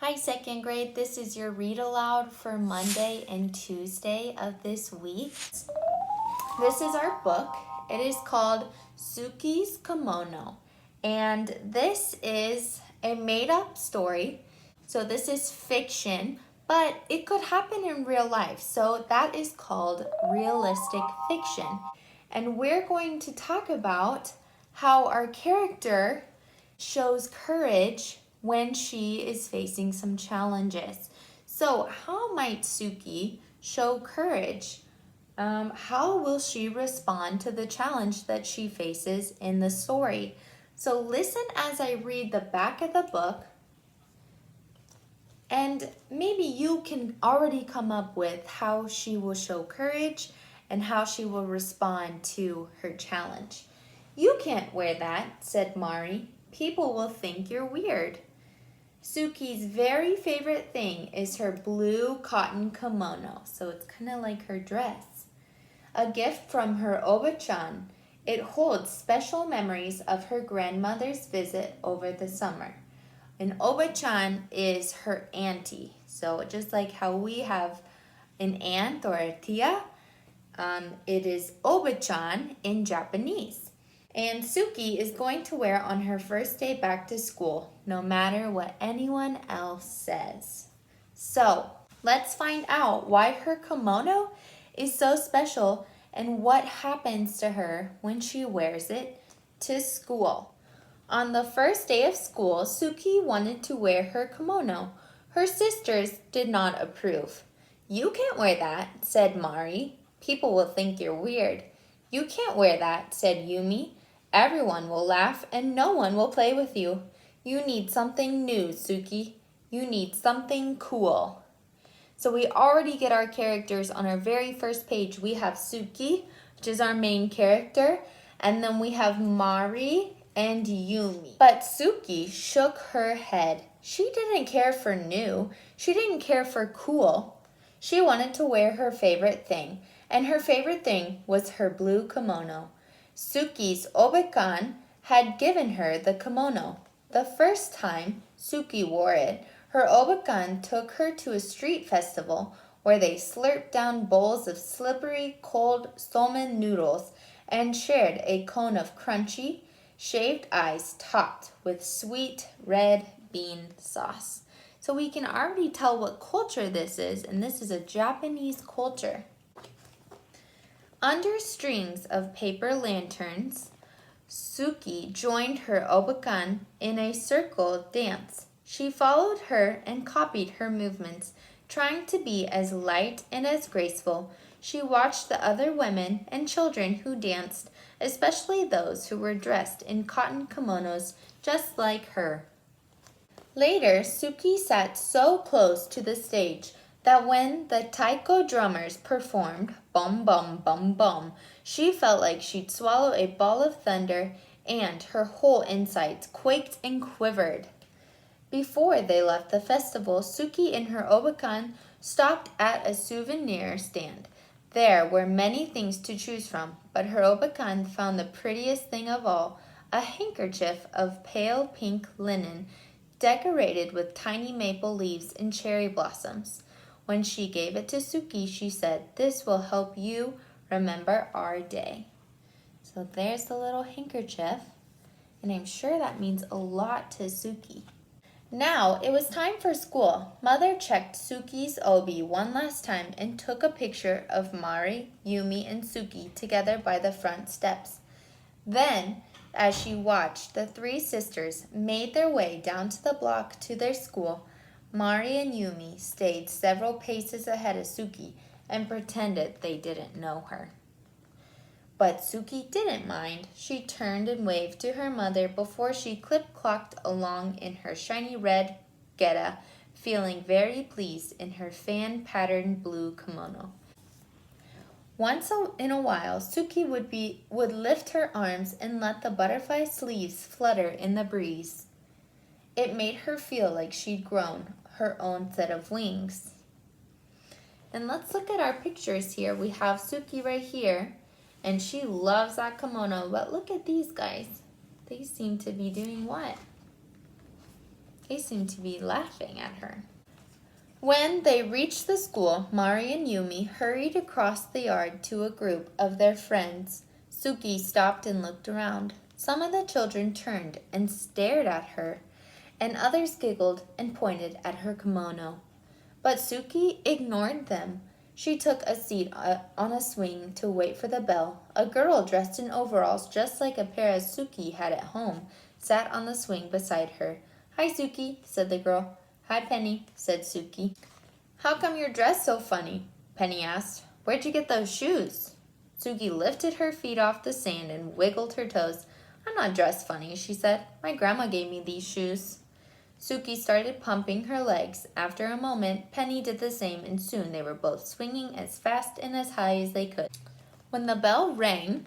Hi, second grade. This is your read aloud for Monday and Tuesday of this week. This is our book. It is called Suki's Kimono, and this is a made-up story. So this is fiction, but it could happen in real life. So that is called realistic fiction. And we're going to talk about how our character shows courage when she is facing some challenges. So, how might Suki show courage? How will she respond to the challenge that she faces in the story? So, listen as I read the back of the book, and maybe you can already come up with how she will show courage and how she will respond to her challenge. "You can't wear that," said Mari. "People will think you're weird." Suki's very favorite thing is her blue cotton kimono, so it's kind of like her dress. A gift from her Oba-chan. It holds special memories of her grandmother's visit over the summer. An Oba-chan is her auntie, so just like how we have an aunt or a tia, it is Oba-chan in Japanese. And Suki is going to wear on her first day back to school, no matter what anyone else says. So, let's find out why her kimono is so special and what happens to her when she wears it to school. On the first day of school, Suki wanted to wear her kimono. Her sisters did not approve. "You can't wear that," said Mari. "People will think you're weird." "You can't wear that," said Yumi. "Everyone will laugh and no one will play with you. You need something new, Suki. You need something cool." So we already get our characters on our very first page. We have Suki, which is our main character, and then we have Mari and Yumi. But Suki shook her head. She didn't care for new. She didn't care for cool. She wanted to wear her favorite thing, and her favorite thing was her blue kimono. Suki's Oba-kan had given her the kimono. The first time Suki wore it, her Oba-kan took her to a street festival where they slurped down bowls of slippery, cold somen noodles and shared a cone of crunchy, shaved ice topped with sweet red bean sauce. So we can already tell what culture this is, and this is a Japanese culture. Under strings of paper lanterns, Suki joined her Oba-kan in a circle dance. She followed her and copied her movements, trying to be as light and as graceful. She watched the other women and children who danced, especially those who were dressed in cotton kimonos just like her. Later, Suki sat so close to the stage that when the taiko drummers performed bum bum bum bum, she felt like she'd swallow a ball of thunder and her whole insides quaked and quivered. Before they left the festival, Suki and her Oba-kan stopped at a souvenir stand. There were many things to choose from, but her Oba-kan found the prettiest thing of all, a handkerchief of pale pink linen decorated with tiny maple leaves and cherry blossoms. When she gave it to Suki, she said, "This will help you remember our day." So there's the little handkerchief, and I'm sure that means a lot to Suki. Now it was time for school. Mother checked Suki's obi one last time and took a picture of Mari, Yumi, and Suki together by the front steps. Then, as she watched the three sisters made their way down to the block to their school, Mari and Yumi stayed several paces ahead of Suki and pretended they didn't know her. But Suki didn't mind. She turned and waved to her mother before she clip-clocked along in her shiny red geta, feeling very pleased in her fan-patterned blue kimono. Once in a while, Suki would lift her arms and let the butterfly sleeves flutter in the breeze. It made her feel like she'd grown her own set of wings. And let's look at our pictures here. We have Suki right here, and she loves that kimono, but look at these guys. They seem to be doing what? They seemed to be laughing at her. When they reached the school, Mari and Yumi hurried across the yard to a group of their friends. Suki stopped and looked around. Some of the children turned and stared at her, and others giggled and pointed at her kimono. But Suki ignored them. She took a seat on a swing to wait for the bell. A girl dressed in overalls just like a pair as Suki had at home sat on the swing beside her. "Hi, Suki," said the girl. "Hi, Penny," said Suki. "How come you're dressed so funny?" Penny asked. "Where'd you get those shoes?" Suki lifted her feet off the sand and wiggled her toes. "I'm not dressed funny," she said. "My grandma gave me these shoes." Suki started pumping her legs. After a moment, Penny did the same, and soon they were both swinging as fast and as high as they could. When the bell rang,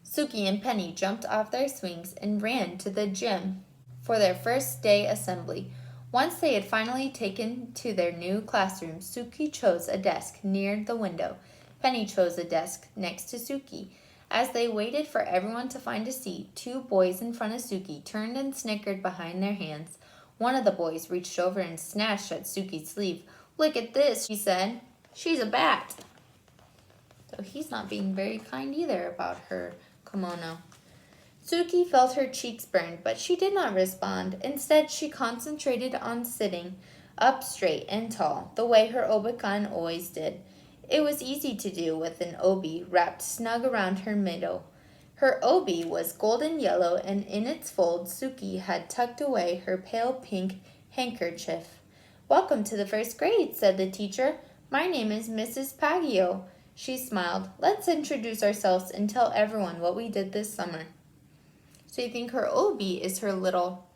Suki and Penny jumped off their swings and ran to the gym for their first day assembly. Once they had finally taken to their new classroom, Suki chose a desk near the window. Penny chose a desk next to Suki. As they waited for everyone to find a seat, two boys in front of Suki turned and snickered behind their hands. One of the boys reached over and snatched at Suki's sleeve. "Look at this," he said. "She's a bat." So he's not being very kind either about her kimono. Suki felt her cheeks burn, but she did not respond. Instead, she concentrated on sitting up straight and tall, the way her obakan always did. It was easy to do with an obi wrapped snug around her middle. Her obi was golden yellow, and in its folds Suki had tucked away her pale pink handkerchief. "Welcome to the first grade," said the teacher. "My name is Mrs. Paggio." She smiled. "Let's introduce ourselves and tell everyone what we did this summer." So you think her obi is her little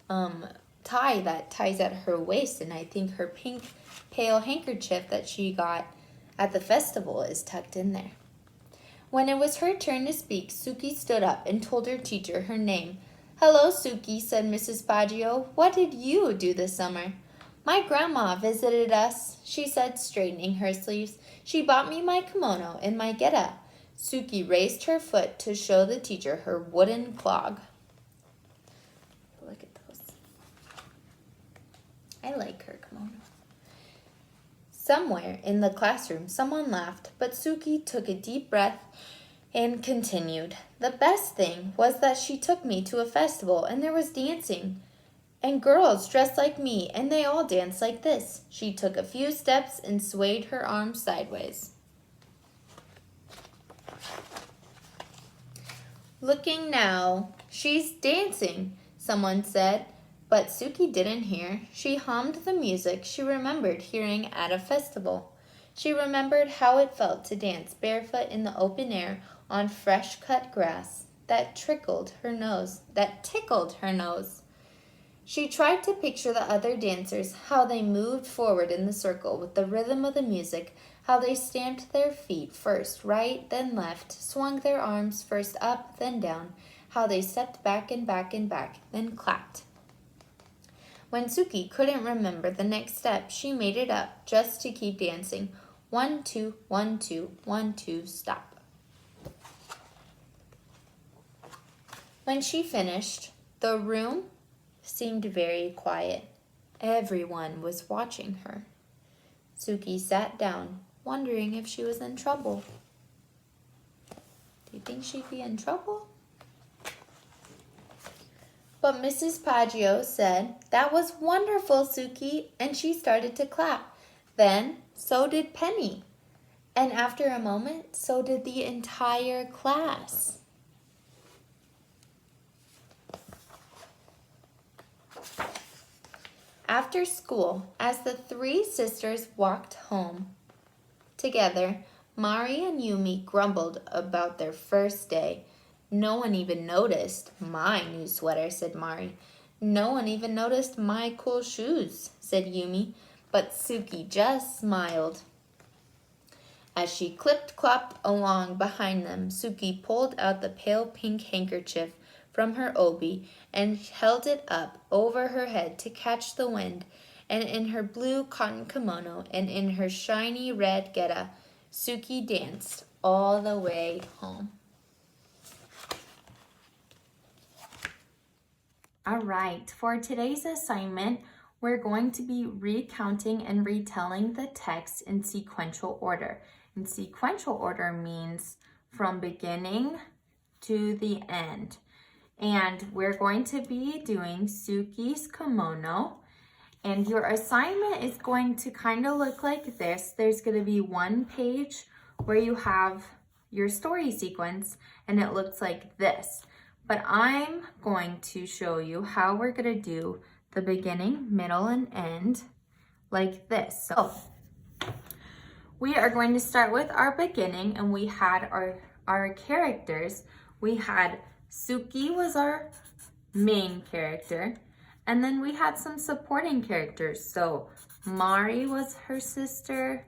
tie that ties at her waist, and I think her pink pale handkerchief that she got at the festival is tucked in there. When it was her turn to speak, Suki stood up and told her teacher her name. "Hello, Suki," said Mrs. Baggio. "What did you do this summer?" "My grandma visited us," she said, straightening her sleeves. "She bought me my kimono and my getup." Suki raised her foot to show the teacher her wooden clog. Look at those. I like her kimono. Somewhere in the classroom, someone laughed, but Suki took a deep breath and continued. "The best thing was that she took me to a festival and there was dancing and girls dressed like me, and they all danced like this." She took a few steps and swayed her arms sideways. "Looking now, she's dancing," someone said. But Suki didn't hear. She hummed the music she remembered hearing at a festival. She remembered how it felt to dance barefoot in the open air on fresh-cut grass that tickled her nose. She tried to picture the other dancers, how they moved forward in the circle with the rhythm of the music, how they stamped their feet first right, then left, swung their arms first up, then down, how they stepped back and back and back, then clapped. When Suki couldn't remember the next step, she made it up just to keep dancing. 1, 2, 1, 2, 1, 2, stop. When she finished, the room seemed very quiet. Everyone was watching her. Suki sat down, wondering if she was in trouble. Do you think she'd be in trouble? But Mrs. Paggio said, "That was wonderful, Suki," and she started to clap. Then, so did Penny. And after a moment, so did the entire class. After school, as the three sisters walked home together, Mari and Yumi grumbled about their first day. "No one even noticed my new sweater," said Mari. "No one even noticed my cool shoes," said Yumi. But Suki just smiled. As she clipped-clopped along behind them, Suki pulled out the pale pink handkerchief from her obi and held it up over her head to catch the wind, and in her blue cotton kimono and in her shiny red getup, Suki danced all the way home. All right, for today's assignment, we're going to be recounting and retelling the text in sequential order. And sequential order means from beginning to the end. And we're going to be doing Suki's kimono. And your assignment is going to kind of look like this. There's going to be one page where you have your story sequence, and it looks like this. But I'm going to show you how we're going to do the beginning, middle, and end like this. So we are going to start with our beginning, and we had our characters. We had Suki was our main character, and then we had some supporting characters. So Mari was her sister,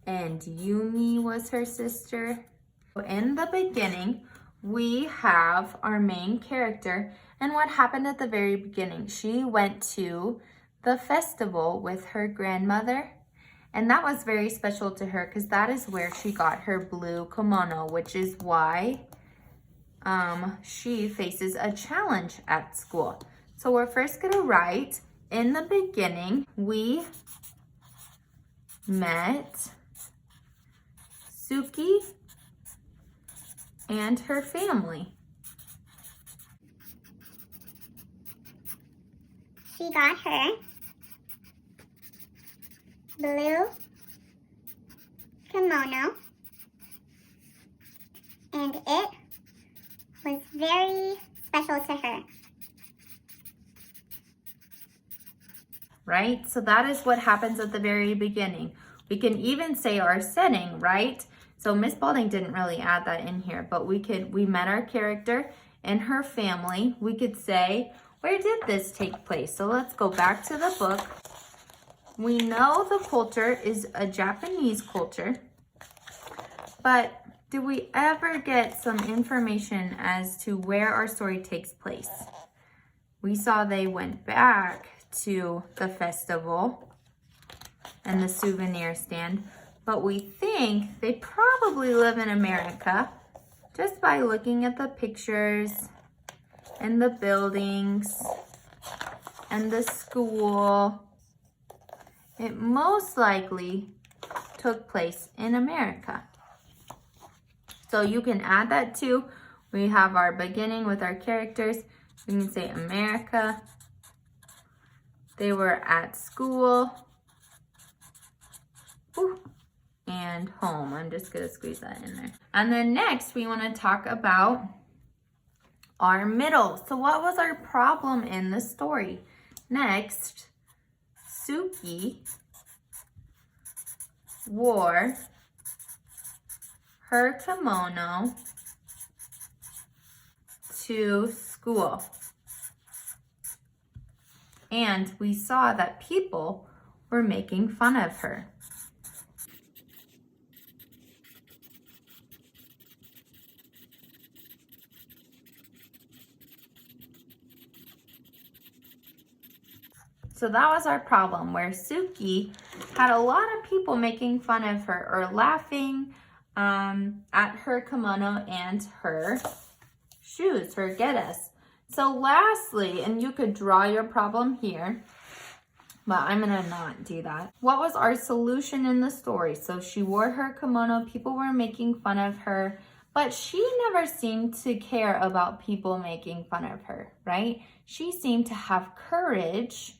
and Yumi was her sister. In the beginning, we have our main character, and what happened at the very beginning? She went to the festival with her grandmother, and that was very special to her because that is where she got her blue kimono, which is why she faces a challenge at school. So we're first going to write, in the beginning, we met Suki and her family. She got her blue kimono, and it was very special to her. Right? So that is what happens at the very beginning. We can even say our setting, right? So Miss Balding didn't really add that in here, but we met our character and her family. We could say, where did this take place? So let's go back to the book. We know the culture is a Japanese culture, but do we ever get some information as to where our story takes place? We saw they went back to the festival and the souvenir stand, but we think they probably live in America just by looking at the pictures and the buildings and the school. It most likely took place in America. So you can add that too. We have our beginning with our characters. We can say America. They were at school. Ooh. And home. I'm just going to squeeze that in there. And then next we want to talk about our middle. So what was our problem in the story? Next, Suki wore her kimono to school. And we saw that people were making fun of her. So that was our problem, where Suki had a lot of people making fun of her or laughing at her kimono and her shoes, her getas. So lastly, and you could draw your problem here, but I'm gonna not do that. What was our solution in the story? So she wore her kimono, people were making fun of her, but she never seemed to care about people making fun of her, right? She seemed to have courage,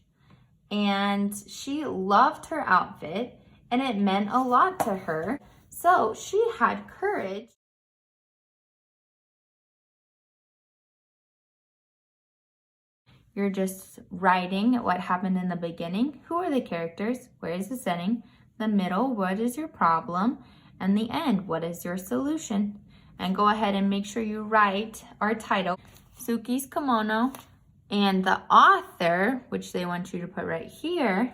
and she loved her outfit, and it meant a lot to her. So she had courage. You're just writing what happened in the beginning. Who are the characters? Where is the setting? The middle, what is your problem? And the end, what is your solution? And go ahead and make sure you write our title, Suki's Kimono. And the author, which they want you to put right here,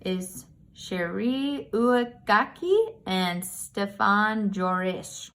is Sherry Uegaki and Stefan Jorisch.